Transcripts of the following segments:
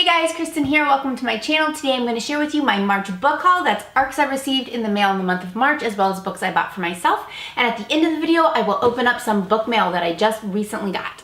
guys, Kristen here. Welcome to my channel. Today I'm going to share with you my March book haul. That's ARCs I received in the mail in the month of March, as well as books I bought for myself. And at the end of the video, I will open up some book mail that I just recently got.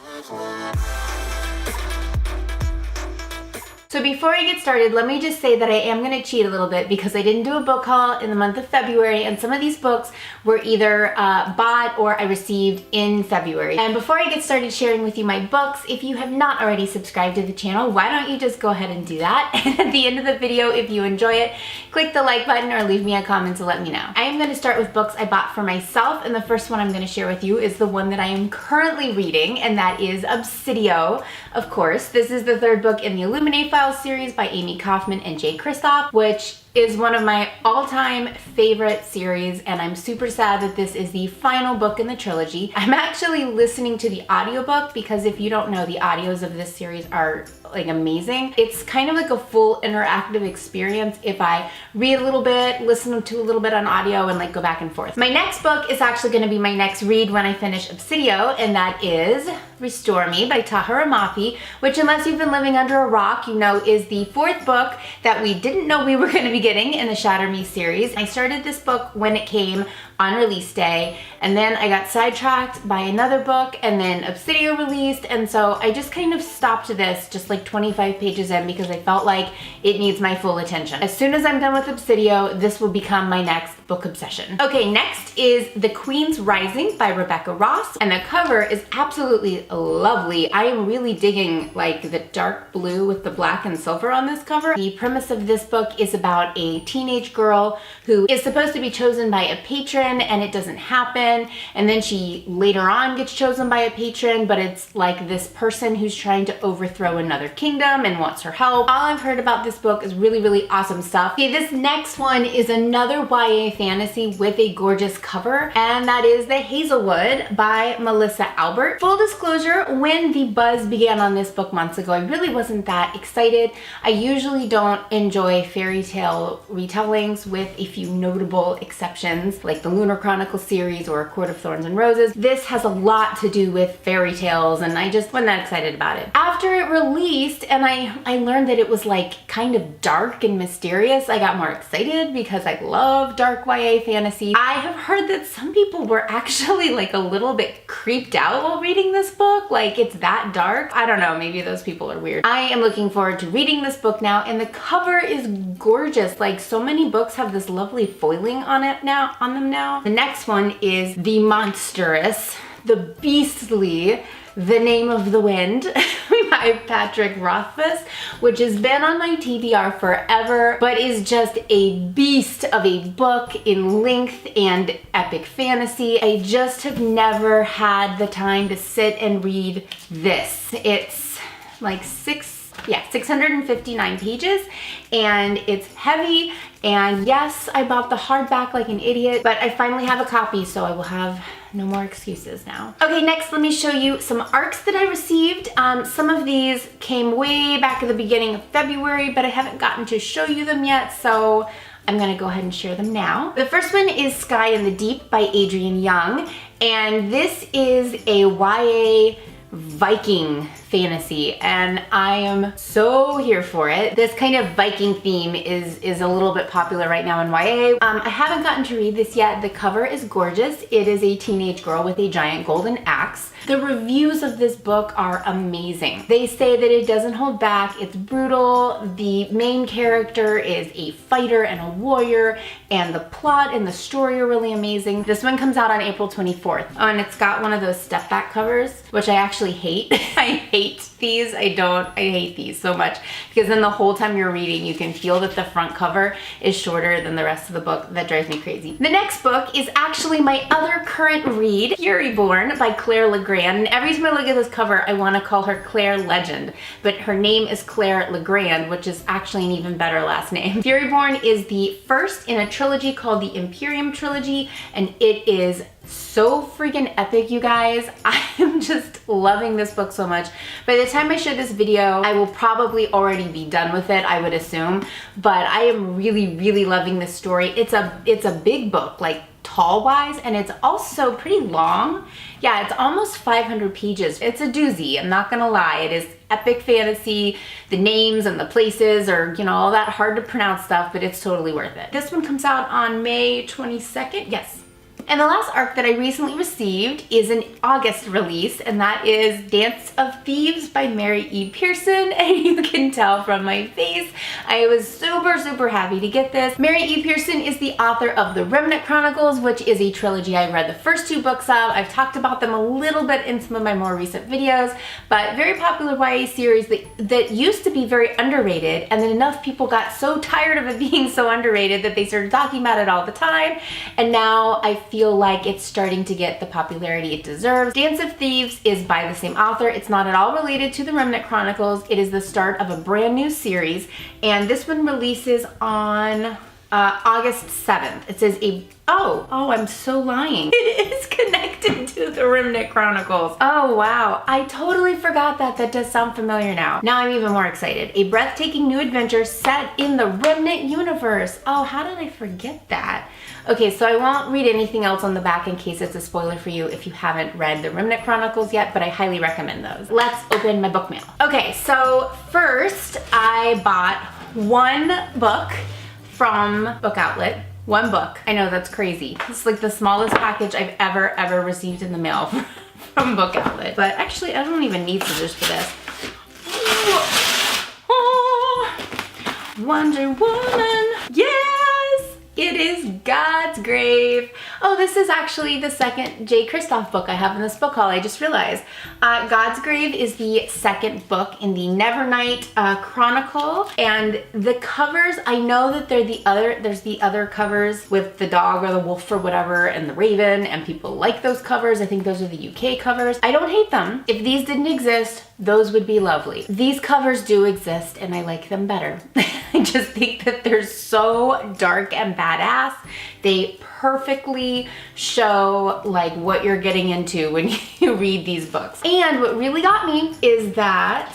So before I get started, let me just say that I am going to cheat a little bit because I didn't do a book haul in the month of February, and some of these books were either bought or I received in February. And before I get started sharing with you my books, if you have not already subscribed to the channel, why don't you just go ahead and do that? And at the end of the video, if you enjoy it, click the like button or leave me a comment to let me know. I am going to start with books I bought for myself, and the first one I'm going to share with you is the one that I am currently reading, and that is Obsidio, of course. This is the third book in the Illuminate Files series by Amy Kaufman and Jay Kristoff, which is one of my all-time favorite series, and I'm super sad that this is the final book in the trilogy. I'm actually listening to the audiobook because if you don't know, the audios of this series are like amazing. It's kind of like a full interactive experience if I read a little bit, listen to a little bit on audio, and like go back and forth. My next book is actually going to be my next read when I finish Obsidio, and that is Restore Me by Tahereh Mafi, which, unless you've been living under a rock, you know is the fourth book that we didn't know we were going to be getting in the Shatter Me series. I started this book when it came on release day, and then I got sidetracked by another book, and then Obsidio released, and so I just kind of stopped this just like 25 pages in because I felt like it needs my full attention. As soon as I'm done with Obsidio, this will become my next book obsession. Okay, next is The Queen's Rising by Rebecca Ross, and the cover is absolutely lovely. I am really digging like the dark blue with the black and silver on this cover. The premise of this book is about a teenage girl who is supposed to be chosen by a patron, and it doesn't happen, and then she later on gets chosen by a patron, but it's like this person who's trying to overthrow another kingdom and wants her help. All I've heard about this book is really awesome stuff. Okay, this next one is another YA fantasy with a gorgeous cover, and that is The Hazelwood by Melissa Albert. Full disclosure, when the buzz began on this book months ago, I really wasn't that excited. I usually don't enjoy fairy tale retellings with a few notable exceptions, like the Lunar Chronicle series or A Court of Thorns and Roses. This has a lot to do with fairy tales, and I just wasn't that excited about it. After it released and I learned that it was like kind of dark and mysterious, I got more excited because I love dark YA fantasy. I have heard that some people were actually like a little bit creeped out while reading this book, like it's that dark. I don't know, maybe those people are weird. I am looking forward to reading this book now, and the cover is gorgeous. Like, so many books have this lovely foiling on them now. The next one is The Monstrous, The Beastly, The Name of the Wind by Patrick Rothfuss, which has been on my TBR forever, but is just a beast of a book in length and epic fantasy. I just have never had the time to sit and read this. It's like 659 pages, and it's heavy, and yes, I bought the hardback like an idiot, but I finally have a copy, so I will have no more excuses now. Okay, next let me show you some ARCs that I received. Some of these came way back at the beginning of February, but I haven't gotten to show you them yet, so I'm gonna go ahead and share them now. The first one is Sky in the Deep by Adrienne Young, and this is a YA Viking fantasy, and I am so here for it. This kind of Viking theme is a little bit popular right now in YA. I haven't gotten to read this yet. The cover is gorgeous. It is a teenage girl with a giant golden axe. The reviews of this book are amazing. They say that it doesn't hold back, it's brutal, the main character is a fighter and a warrior, and the plot and the story are really amazing. This one comes out on April 24th. Oh, and it's got one of those step back covers, which I actually hate. I hate these. I hate these so much, because then the whole time you're reading, you can feel that the front cover is shorter than the rest of the book. That drives me crazy. The next book is actually my other current read, Furyborn by Claire Legrand. And every time I look at this cover, I want to call her Claire Legend, but her name is Claire Legrand, which is actually an even better last name. Furyborn is the first in a trilogy called the Imperium Trilogy, and it is so freaking epic, you guys. I am just loving this book so much. By the time I share this video, I will probably already be done with it, I would assume, but I am really loving this story. It's a big book, like haul-wise, and it's also pretty long. Yeah, it's almost 500 pages. It's a doozy, I'm not gonna lie. It is epic fantasy. The names and the places are, you know, all that hard to pronounce stuff, but it's totally worth it. This one comes out on May 22nd, yes. And the last ARC that I recently received is an August release, and that is Dance of Thieves by Mary E. Pearson. And you can tell from my face, I was super, super happy to get this. Mary E. Pearson is the author of The Remnant Chronicles, which is a trilogy I read the first 2 books of. I've talked about them a little bit in some of my more recent videos, but very popular YA series that used to be very underrated, and then enough people got so tired of it being so underrated that they started talking about it all the time, and now I feel like it's starting to get the popularity it deserves. Dance of Thieves is by the same author. It's not at all related to The Remnant Chronicles. It is the start of a brand new series, and this one releases on August 7th. It says oh, I'm so lying. It is connected to The Remnant Chronicles. Oh, wow. I totally forgot that. That does sound familiar now. Now I'm even more excited. A breathtaking new adventure set in the Remnant universe. Oh, how did I forget that? Okay, so I won't read anything else on the back in case it's a spoiler for you if you haven't read The Remnant Chronicles yet, but I highly recommend those. Let's open my book mail. Okay, so first I bought one book from Book Outlet. One book. I know, that's crazy. It's like the smallest package I've ever received in the mail from Book Outlet. But actually, I don't even need scissors for this. Oh, Wonder Woman. Yes! It is God's Grave. Oh, this is actually the second J. Kristoff book I have in this book haul, I just realized. God's Grave is the second book in the Nevernight Chronicle, and the covers, I know that there's the other covers with the dog or the wolf or whatever and the raven, and people like those covers. I think those are the UK covers. I don't hate them. If these didn't exist, those would be lovely. These covers do exist, and I like them better. I just think that they're so dark and badass. They perfectly show like what you're getting into when you read these books. And what really got me is that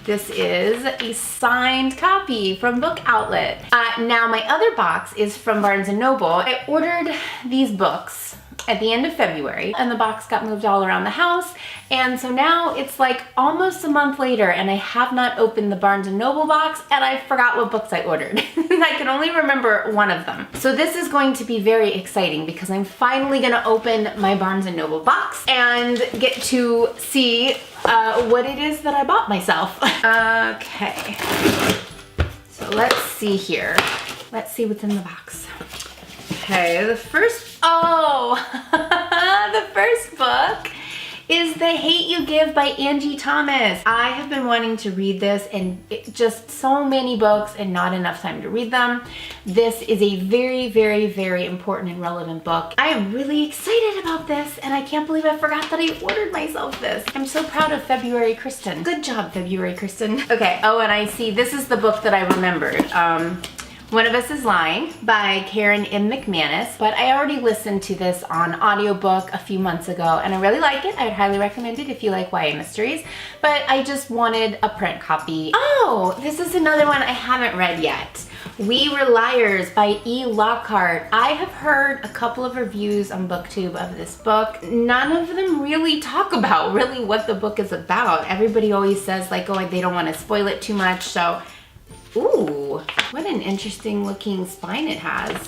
this is a signed copy from Book Outlet. Now my other box is from Barnes & Noble. I ordered these books at the end of February, and the box got moved all around the house, and so now it's like almost a month later and I have not opened the Barnes & Noble box, and I forgot what books I ordered. I can only remember one of them. So this is going to be very exciting because I'm finally gonna open my Barnes & Noble box and get to see what it is that I bought myself. Okay, so let's see here. Let's see what's in the box. Okay, the first book is The Hate U Give by Angie Thomas. I have been wanting to read this, and just so many books and not enough time to read them. This is a very, very, very important and relevant book. I am really excited about this, and I can't believe I forgot that I ordered myself this. I'm so proud of February Kristen. Good job, February Kristen. Okay, oh, and I see this is the book that I remembered. One of Us is Lying by Karen M. McManus, but I already listened to this on audiobook a few months ago, and I really like it. I would highly recommend it if you like YA mysteries, but I just wanted a print copy. Oh, this is another one I haven't read yet. We Were Liars by E. Lockhart. I have heard a couple of reviews on BookTube of this book. None of them really talk about really what the book is about. Everybody always says like, oh, they don't want to spoil it too much, so ooh, what an interesting looking spine it has.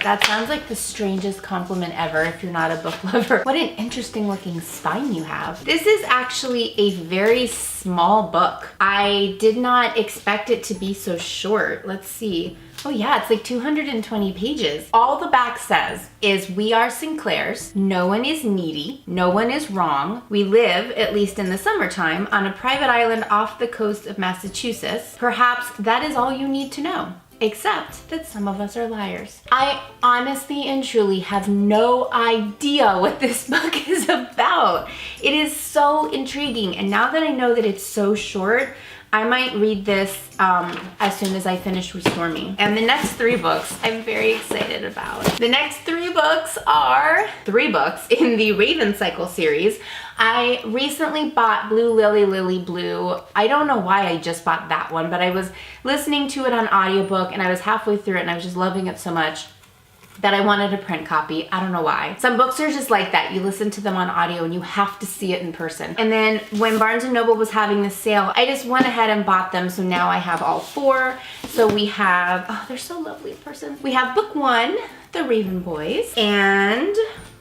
That sounds like the strangest compliment ever if you're not a book lover. What an interesting looking spine you have. This is actually a very small book. I did not expect it to be so short. Let's see. Oh yeah, it's like 220 pages. All the back says is, we are Sinclairs. No one is needy. No one is wrong. We live, at least in the summertime, on a private island off the coast of Massachusetts. Perhaps that is all you need to know. Except that some of us are liars. I honestly and truly have no idea what this book is about. It is so intriguing, and now that I know that it's so short, I might read this as soon as I finish Restore Me. And the next 3 books I'm very excited about. The next 3 books are 3 books in the Raven Cycle series. I recently bought Blue Lily Lily Blue. I don't know why I just bought that one, but I was listening to it on audiobook and I was halfway through it and I was just loving it so much that I wanted a print copy. I don't know why. Some books are just like that. You listen to them on audio and you have to see it in person. And then when Barnes & Noble was having this sale, I just went ahead and bought them. So now I have all 4. So we have, oh, they're so lovely in person. We have book 1, The Raven Boys, and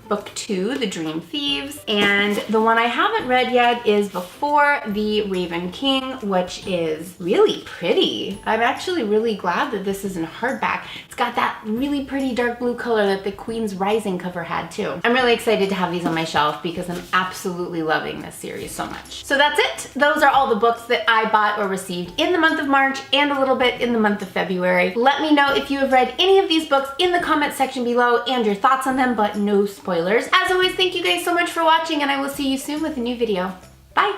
book 2, The Dream Thieves, and the one I haven't read yet is Before the Raven King, which is really pretty. I'm actually really glad that this is in hardback. It's got that really pretty dark blue color that the Queen's Rising cover had too. I'm really excited to have these on my shelf because I'm absolutely loving this series so much. So that's it. Those are all the books that I bought or received in the month of March and a little bit in the month of February. Let me know if you have read any of these books in the comment section below and your thoughts on them, but no spoilers. As always, thank you guys so much for watching, and I will see you soon with a new video. Bye!